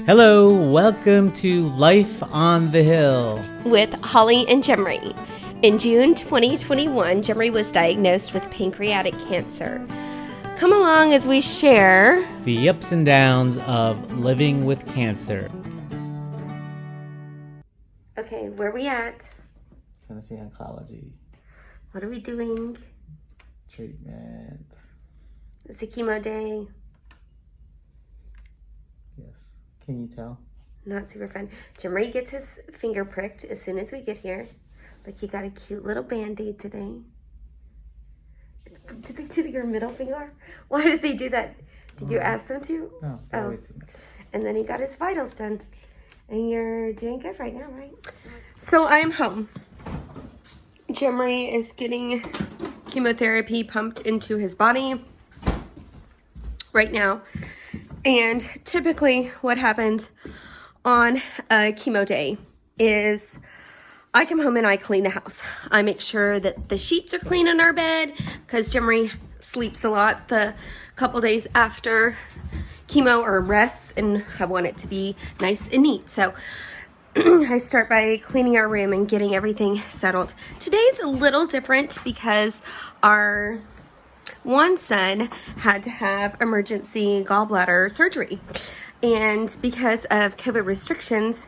Hello, welcome to Life on the Hill with Holly and Gemree. In June 2021, Gemree was diagnosed with pancreatic cancer. Come along as we share the ups and downs of living with cancer. Okay, where are we at? Tennessee Oncology. What are we doing? Treatment. It's a chemo day. Yes. Can you tell? Not super fun. Gemree gets his finger pricked as soon as we get here. Like he got a cute little band-aid today. Did they do your middle finger? Why did they do that? Did you ask them to? No, they always do that. And then he got his vitals done. And you're doing good right now, right? So I'm home. Gemree is getting chemotherapy pumped into his body right now. And typically what happens on a chemo day is I come home and I clean the house. I make sure that the sheets are clean in our bed because Gemree sleeps a lot the couple days after chemo or rests, and I want it to be nice and neat. So I start by cleaning our room and getting everything settled. Today's a little different because our one son had to have emergency gallbladder surgery. And because of COVID restrictions,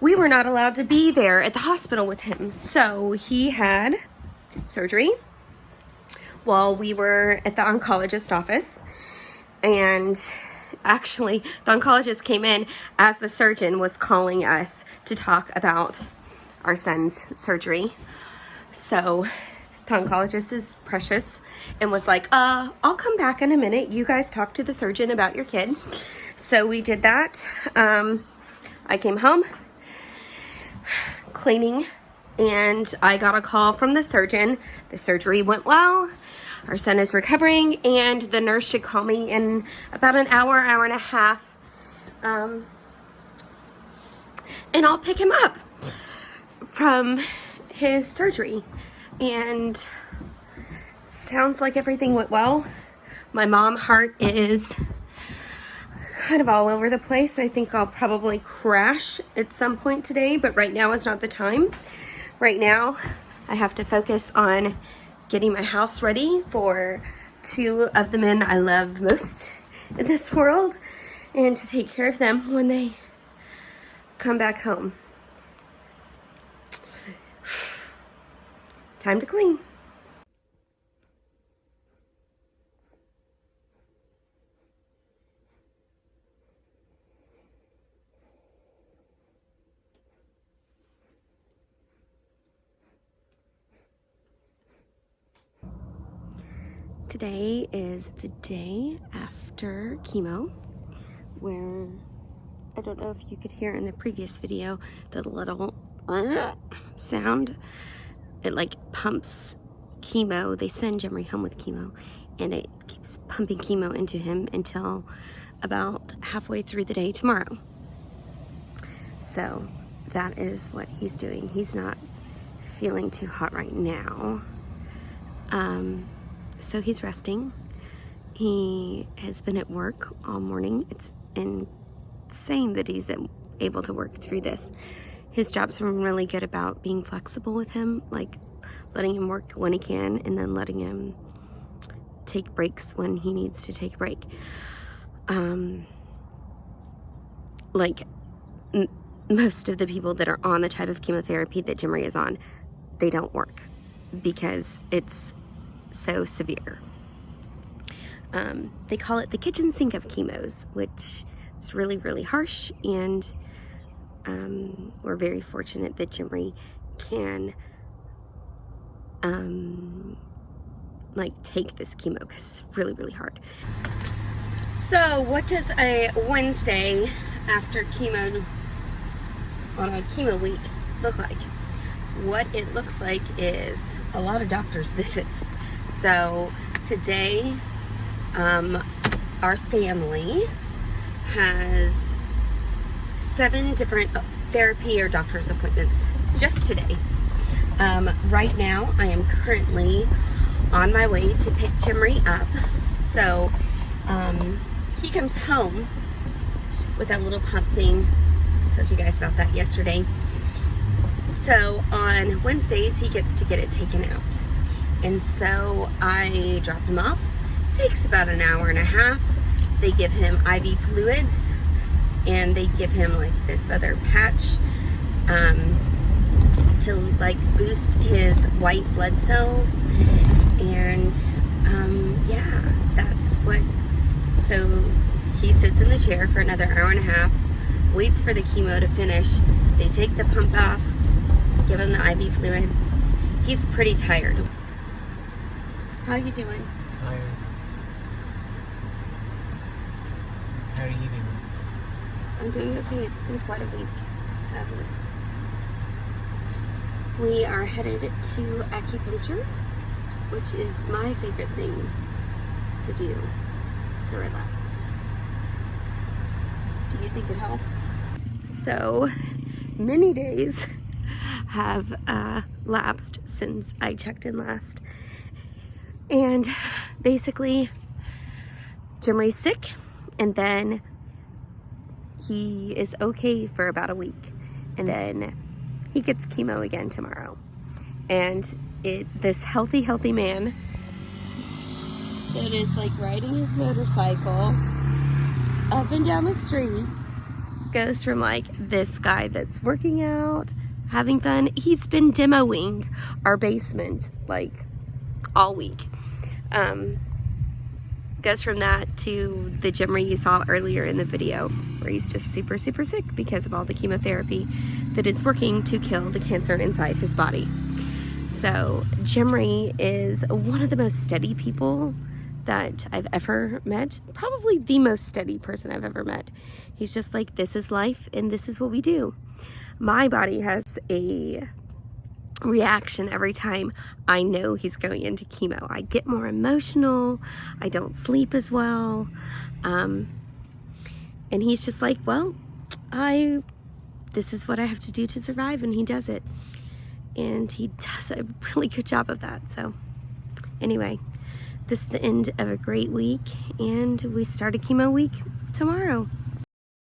we were not allowed to be there at the hospital with him. So he had surgery while we were at the oncologist office. And actually, the oncologist came in as the surgeon was calling us to talk about our son's surgery. So the oncologist is precious and was like, I'll come back in a minute. You guys talk to the surgeon about your kid. So we did that. I came home, cleaning, and I got a call from the surgeon. The surgery went well. Our son is recovering, and the nurse should call me in about an hour, hour and a half. And I'll pick him up from his surgery. And sounds like everything went well. My mom heart is kind of all over the place. I think I'll probably crash at some point today, but right now is not the time. Right now, I have to focus on getting my house ready for two of the men I love most in this world and to take care of them when they come back home. Time to clean. Today is the day after chemo, where I don't know if you could hear in the previous video the little sound. It like pumps chemo. They send Gemree home with chemo, and it keeps pumping chemo into him until about halfway through the day tomorrow. So that is what he's doing. He's not feeling too hot right now. So he's resting. He has been at work all morning. It's insane that he's able to work through this. His job's been really good about being flexible with him, like letting him work when he can and then letting him take breaks when he needs to take a break. Most of the people that are on the type of chemotherapy that Gemree is on, they don't work because it's so severe. They call it the kitchen sink of chemos, which is really, really harsh, and we're very fortunate that Gemree can take this chemo because it's really, really hard. So what does a Wednesday after chemo on a chemo week look like? What it looks like is a lot of doctor's visits. So today, our family has 7 different therapy or doctor's appointments just today. Right now, I am currently on my way to pick Gemree up. So he comes home with that little pump thing. Told you guys about that yesterday. So on Wednesdays, he gets to get it taken out. And so I drop him off. Takes about an hour and a half. They give him IV fluids, and they give him like this other patch to like boost his white blood cells. And yeah, that's what. So he sits in the chair for another hour and a half, waits for the chemo to finish. They take the pump off, give him the IV fluids. He's pretty tired. How you doing? Tired. How are you doing? I'm doing okay. It's been quite a week, hasn't it? We are headed to acupuncture, which is my favorite thing to do to relax. Do you think it helps? So many days have lapsed since I checked in last. And basically, Gemree's sick, and then he is okay for about a week, and then he gets chemo again tomorrow. And this healthy man that is like riding his motorcycle up and down the street goes from like this guy that's working out, having fun. He's been demoing our basement like all week. Goes from that to the Gemree you saw earlier in the video, where he's just super sick because of all the chemotherapy that is working to kill the cancer inside his body. So Gemree is one of the most steady people that I've ever met. Probably the most steady person I've ever met. He's just like, this is life and this is what we do. My body has a reaction every time I know he's going into chemo. I get more emotional. I don't sleep as well. And he's just like, well, this is what I have to do to survive, and he does it. And he does a really good job of that. So anyway, this is the end of a great week, and we start a chemo week tomorrow.